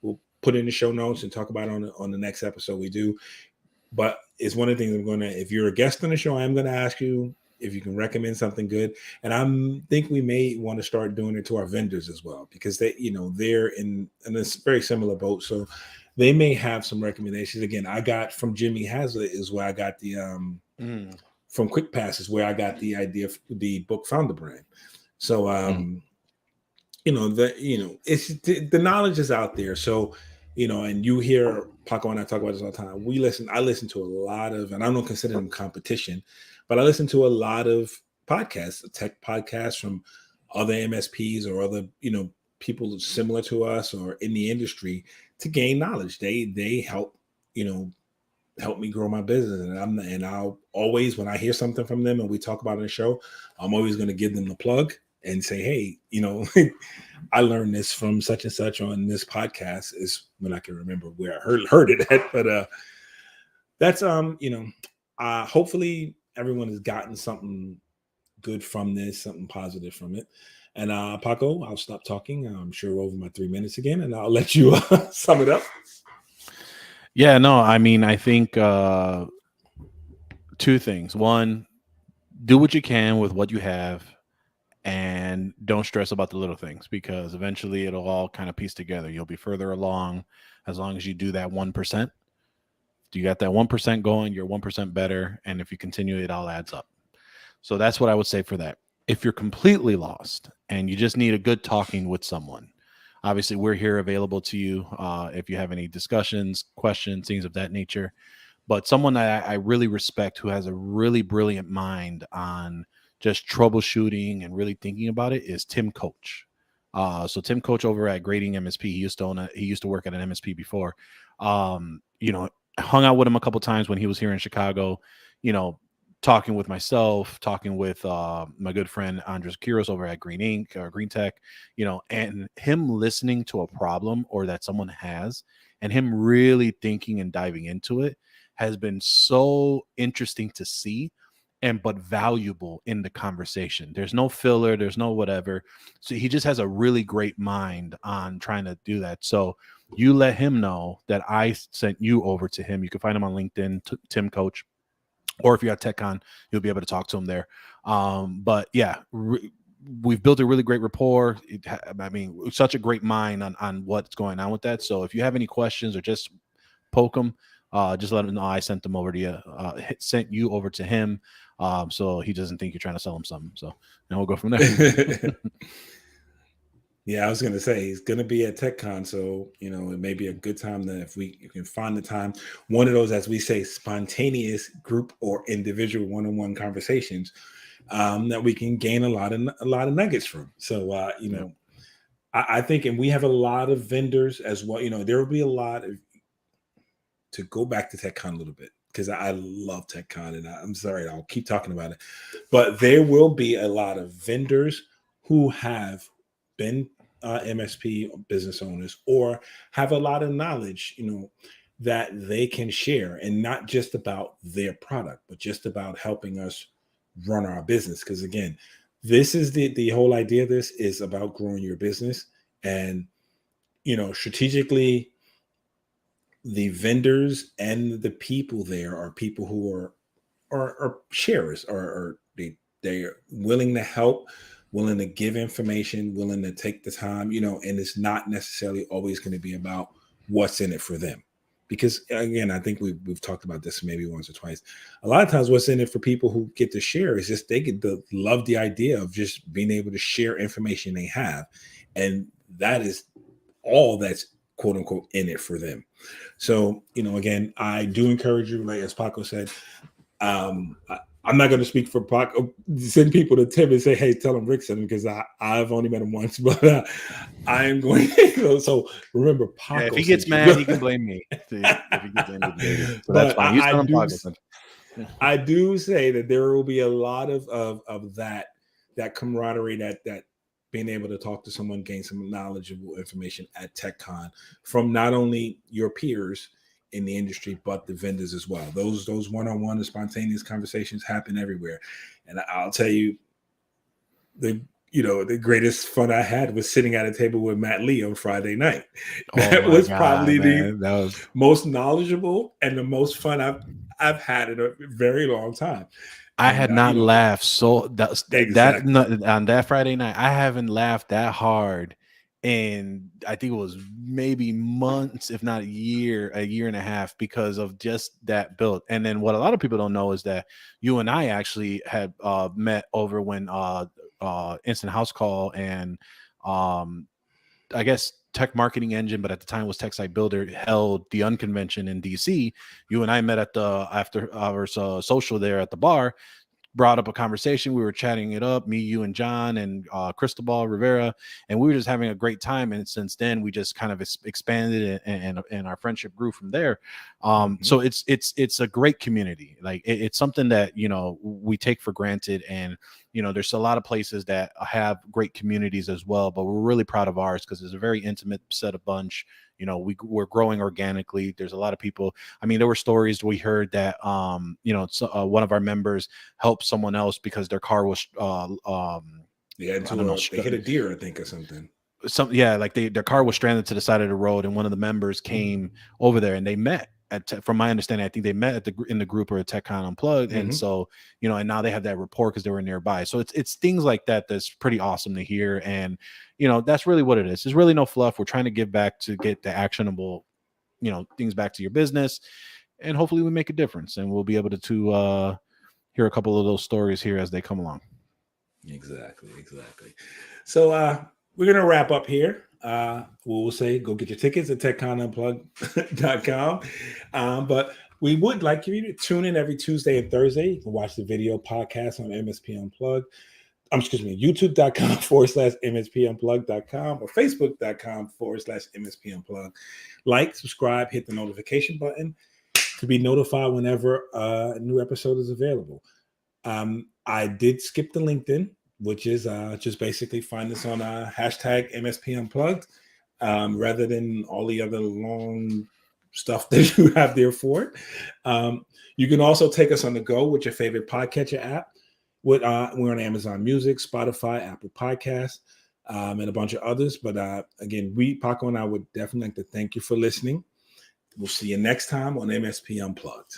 we'll put it in the show notes and talk about it on the next episode we do. But it's one of the things if you're a guest on the show, I'm going to ask you if you can recommend something good. And I think we may want to start doing it to our vendors as well, because they're in a very similar boat. So they may have some recommendations. Again, I got from Jimmy Hazlitt is where I got the, from Quick Pass is where I got the idea of the book Founder Brand. So, it's the knowledge is out there. So, and you hear Paco and I talk about this all the time. I listen to a lot of, and I don't consider them competition, but I listen to a lot of podcasts, tech podcasts from other MSPs or other, people similar to us or in the industry to gain knowledge. They help, help me grow my business. And I'll always, when I hear something from them and we talk about it on the show, I'm always going to give them the plug and say, hey, I learned this from such and such on this podcast, is when I can remember where I heard it at. But that's hopefully everyone has gotten something good from this, something positive from it. And Paco, I'll stop talking. I'm sure we're over my 3 minutes again, and I'll let you sum it up. Yeah, no, I mean, I think two things. One, do what you can with what you have, and don't stress about the little things, because eventually it'll all kind of piece together. You'll be further along as long as you do that 1%. If you got that 1% going, you're 1% better. And if you continue, it all adds up. So that's what I would say for that. If you're completely lost and you just need a good talking with someone, obviously we're here available to you if you have any discussions, questions, things of that nature. But someone that I really respect, who has a really brilliant mind on just troubleshooting and really thinking about it, is Tim Coach. So Tim Coach over at Grading MSP, he used to work at an MSP before. Hung out with him a couple times when he was here in Chicago, talking with myself, talking with my good friend Andres Quiros over at Green Inc. or Green Tech, and him listening to a problem or that someone has and him really thinking and diving into it has been so interesting to see, and but valuable in the conversation. There's no filler, there's no whatever. So he just has a really great mind on trying to do that. So you let him know that I sent you over to him. You can find him on LinkedIn, Tim Coach, or if you're at TechCon, you'll be able to talk to him there. But yeah, we've built a really great rapport. Such a great mind on what's going on with that. So if you have any questions or just poke him, just let him know I sent them over to you, sent you over to him, so he doesn't think you're trying to sell him something. So now we'll go from there. Yeah, I was going to say he's going to be at TechCon, so it may be a good time that if you can find the time, one of those, as we say, spontaneous group or individual one-on-one conversations, that we can gain a lot of nuggets from. So I think, and we have a lot of vendors as well. There will be a lot of, to go back to TechCon a little bit, because I love TechCon, and I'm sorry, I'll keep talking about it, but there will be a lot of vendors who have been MSP business owners or have a lot of knowledge, that they can share, and not just about their product, but just about helping us run our business. Because again, this is the whole idea of this is about growing your business, and strategically, the vendors and the people there are people who are sharers, or they're willing to help, willing to give information, willing to take the time, and it's not necessarily always going to be about what's in it for them. Because again, I think we've talked about this maybe once or twice. A lot of times what's in it for people who get to share is just they get to love the idea of just being able to share information they have. And that is all that's quote unquote in it for them. So, again, I do encourage you, like as Paco said, I'm not going to speak for Paco, send people to Tim and say, hey, tell him Rick sent him, because I've only met him once, but I am going to, so remember, Paco. Yeah, if he gets mad, he can blame me. If he gets angry, so that's fine. I do say that there will be a lot of that camaraderie, that being able to talk to someone, gain some knowledgeable information at TechCon from not only your peers in the industry, but the vendors as well. Those one-on-one and spontaneous conversations happen everywhere. And I'll tell you, the greatest fun I had was sitting at a table with Matt Lee on Friday night. That was probably the most knowledgeable and the most fun I've had in a very long time. I had not laughed on that Friday night. I haven't laughed that hard, and I think it was maybe months, if not a year and a half, because of just that build. And then what a lot of people don't know is that you and I actually had met over when Instant House Call and I guess Tech Marketing Engine, but at the time was Tech Site Builder, held the Unconvention in DC. You and I met at the after hours social there at the bar, brought up a conversation. We were chatting it up, me, you, and John, and Cristobal Rivera, and we were just having a great time. And since then, we just kind of expanded and our friendship grew from there. So it's a great community. Like it's something that we take for granted, and there's a lot of places that have great communities as well, but we're really proud of ours because it's a very intimate set of bunch. We're growing organically. There's a lot of people. I mean, there were stories we heard that, one of our members helped someone else because their car was, they hit a deer, I think, or something. Their car was stranded to the side of the road, and one of the members came over there, and they met. From my understanding, I think they met in the group or at TechCon Unplugged, and so and now they have that rapport because they were nearby. So it's things like that that's pretty awesome to hear, and that's really what it is. There's really no fluff. We're trying to give back to get the actionable, things back to your business, and hopefully we make a difference, and we'll be able to hear a couple of those stories here as they come along. Exactly. So we're gonna wrap up here. We'll say go get your tickets at techconunplugged.com. But we would like you to tune in every Tuesday and Thursday. You can watch the video podcast on MSP Unplugged. YouTube.com/MSPUnplugged.com or Facebook.com/MSP Unplugged. Like, subscribe, hit the notification button to be notified whenever a new episode is available. I did skip the LinkedIn, which is just basically find us on hashtag MSP Unplugged. rather than all the other long stuff that you have there for it. You can also take us on the go with your favorite podcatcher app. We're on Amazon Music, Spotify, Apple Podcasts, and a bunch of others. But again, Paco and I would definitely like to thank you for listening. We'll see you next time on MSP Unplugged.